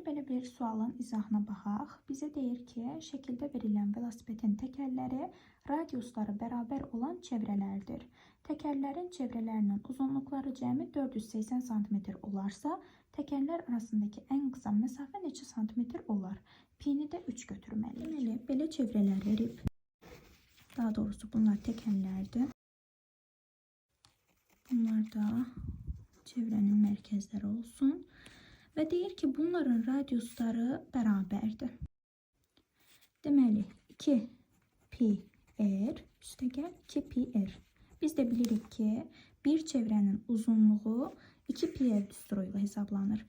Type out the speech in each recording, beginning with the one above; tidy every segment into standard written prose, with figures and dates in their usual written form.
belə bir sualın izahına baxaq. Bizə deyir ki, şəkildə verilən velosipedin təkərləri radiusları bərabər olan çevrələrdir. Təkərlərin çevrələrinin uzunluqları cəmi 480 sm olarsa, təkərlər arasındakı ən qısa məsafə neçə santimetr olar? Pini də 3 götürməliyik. Deməli, belə çevrələr verib. Daha doğrusu bunlar təkərlərdir. Bunlar da çevrənin mərkəzləri olsun. Və deyir ki, bunların radiusları bərabərdir. Deməli, 2 pi r üstəgəl 2 pi r. Biz də bilirik ki, bir çevrənin uzunluğu 2 pi r düsturu ilə hesablanır.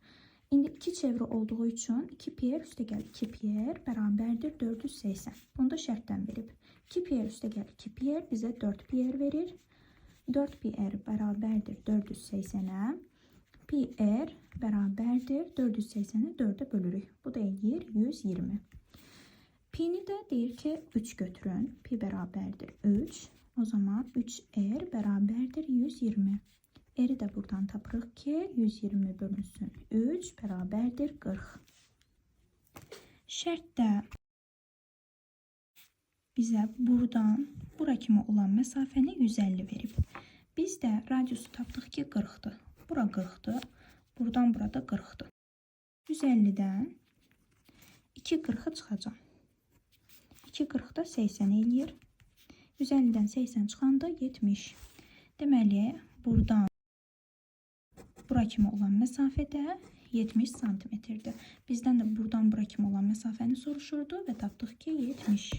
İndi 2 çevrə olduğu üçün 2 pi r üstəgəl 2 pi r bərabərdir 480. Bunu da şərtdən verib. 2 pi r üstəgəl 2 pi r bizə 4 pi r verir. 4 pi r bərabərdir 480-ə. Pi r bərabərdir 480-i 4-ə bölürük. Bu da eləyir 120. Pi'ni də deyir ki 3 götürün. Pi bərabərdir 3. O zaman 3r bərabərdir 120. R'i də buradan tapırıq ki 120 bölünsün 3 bərabərdir 40. Şərtdə bizə buradan bura kimi olan məsafəni 150 verib. Biz də radiusu tapdıq ki 40-dır. Bura 40'dır. Buradan burada 40'dır. 150'dən 2 40'ı çıxacaq. 2 40'da 80 eləyir. 150'dən 80 çıxanda 70. Deməli, buradan bura kimi olan məsafədə 70 santimetrdir. Bizdən də buradan bura kimi olan məsafəni soruşurdu və tapdıq ki 70.